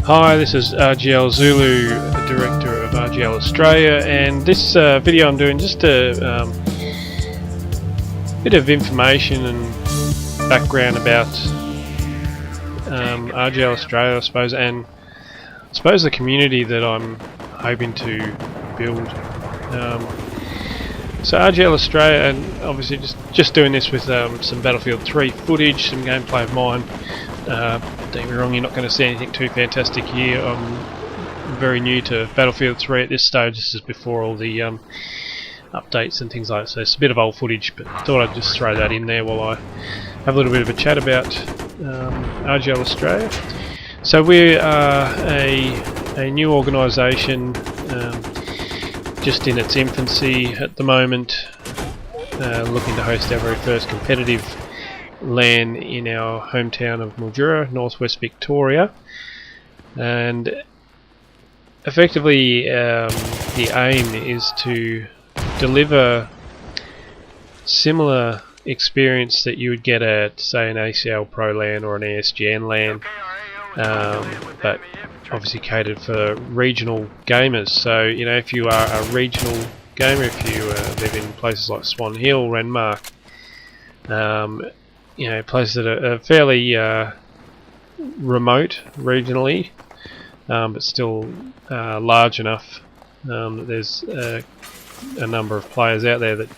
Hi, this is RGL Zulu, the Director of RGL Australia, and this video I'm doing just a bit of information and background about RGL Australia, I suppose, and I suppose the community that I'm hoping to build. So RGL Australia, and obviously just doing this with some Battlefield 3 footage, some gameplay of mine. Don't get me wrong, you're not going to see anything too fantastic here. I'm very new to Battlefield 3 at this stage. This is before all the updates and things like that, so it's a bit of old footage, but I thought I'd just throw that in there while I have a little bit of a chat about RGL Australia. So we are a new organisation, just in its infancy at the moment, looking to host our very first competitive LAN in our hometown of Mildura, northwest Victoria, and effectively the aim is to deliver similar experience that you would get at, say, an ACL Pro LAN or an ESGN LAN, but obviously catered for regional gamers. So, you know, if you are a regional gamer, if you live in places like Swan Hill, Renmark, you know, places that are fairly remote regionally, but still large enough that there's a number of players out there that,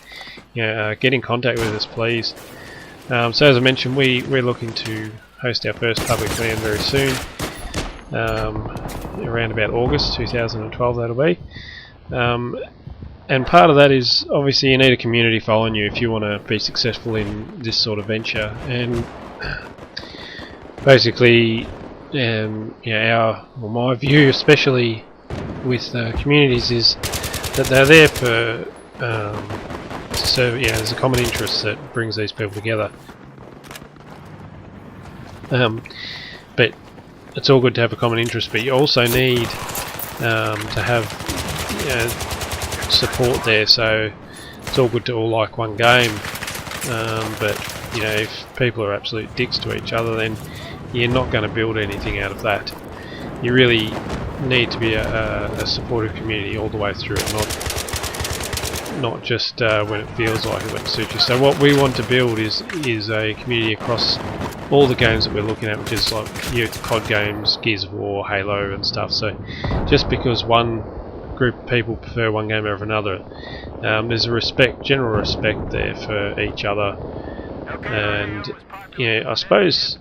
you know, get in contact with us, please. So as I mentioned, we're looking to host our first public LAN very soon, around about August 2012 that'll be. And part of that is obviously you need a community following you if you want to be successful in this sort of venture. And basically, you know, my view, especially with communities, is that they're there for to serve. Yeah, there's a common interest that brings these people together. But it's all good to have a common interest, but you also need to have, you know, support there. So it's all good to all like one game, but you know, if people are absolute dicks to each other, then you're not going to build anything out of that. You really need to be a supportive community all the way through it, not just when it feels like it, when it suits you. So what we want to build is a community across all the games that we're looking at, which is like COD games, Gears of War, Halo and stuff. So just because one group of people prefer one game over another, there's a general respect there for each other, and you know, I suppose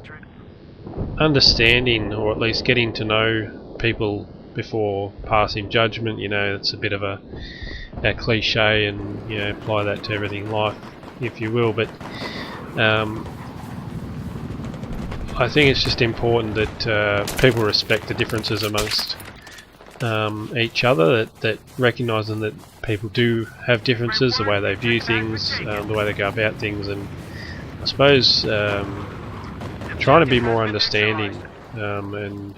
understanding, or at least getting to know people before passing judgment. You know, it's a bit of a cliche, and you know, apply that to everything in life, if you will. But I think it's just important that people respect the differences amongst each other, that recognising that people do have differences, the way they view things, the way they go about things, and I suppose trying to be more understanding, and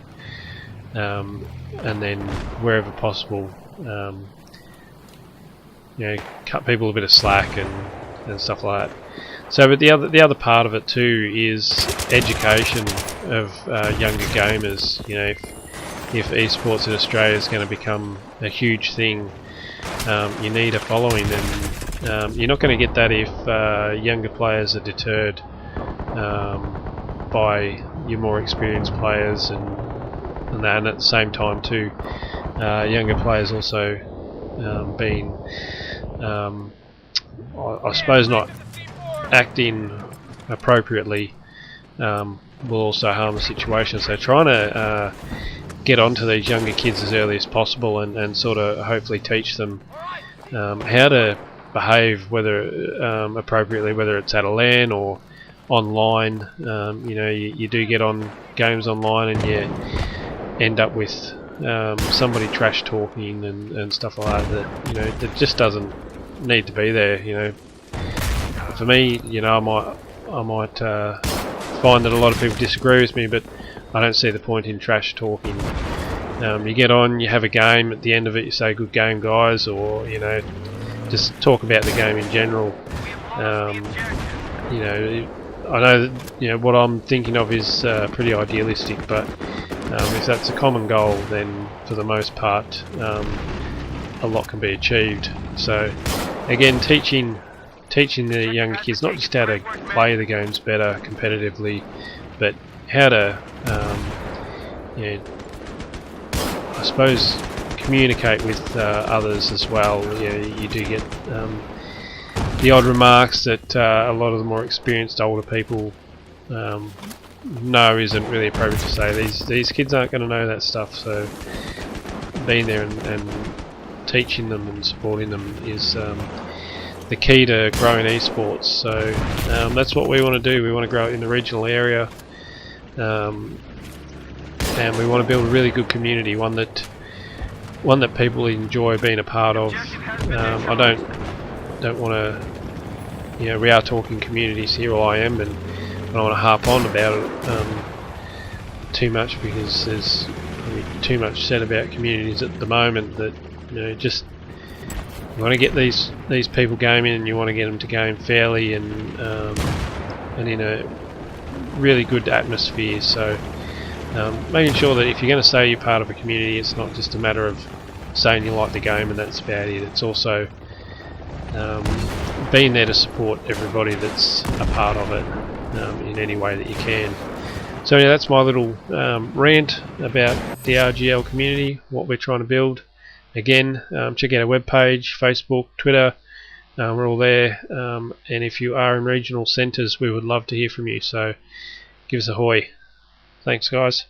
then wherever possible, you know, cut people a bit of slack and stuff like that. So, but the other part of it too is education of younger gamers. You know, if esports in Australia is going to become a huge thing, you need a following, and you're not going to get that if younger players are deterred by your more experienced players, and at the same time too, younger players also being, I suppose, not acting appropriately will also harm the situation. So trying to get onto these younger kids as early as possible, and sort of hopefully teach them how to behave, whether appropriately, whether it's at a LAN or online. You know, you do get on games online and you end up with somebody trash talking and stuff like that, you know, that just doesn't need to be there. You know, for me, you know, I might find that a lot of people disagree with me, but I don't see the point in trash talking. You get on, you have a game, at the end of it you say good game guys, or you know, just talk about the game in general. You know, I know that, you know, what I'm thinking of is pretty idealistic, but if that's a common goal, then for the most part a lot can be achieved. So again, teaching the younger kids not just how to play the games better competitively, but how to I suppose communicate with others as well. You do get the odd remarks that a lot of the more experienced older people know isn't really appropriate to say. These kids aren't going to know that stuff, so being there and teaching them and supporting them is the key to growing esports. So that's what we want to do. We want to grow it in the regional area, and we want to build a really good community, one that people enjoy being a part of. I don't want to, we are talking communities here, or I am, and I don't want to harp on about it too much, because there's too much said about communities at the moment. That just you want to get these people gaming, and you want to get them to game fairly and in a really good atmosphere. So making sure that if you're going to say you're part of a community, it's not just a matter of saying you like the game and that's about it. It's also being there to support everybody that's a part of it in any way that you can. So yeah, that's my little rant about the RGL community, what we're trying to build. Again, check out our webpage, Facebook, Twitter, we're all there, and if you are in regional centres, we would love to hear from you, so give us a hoy. Thanks guys.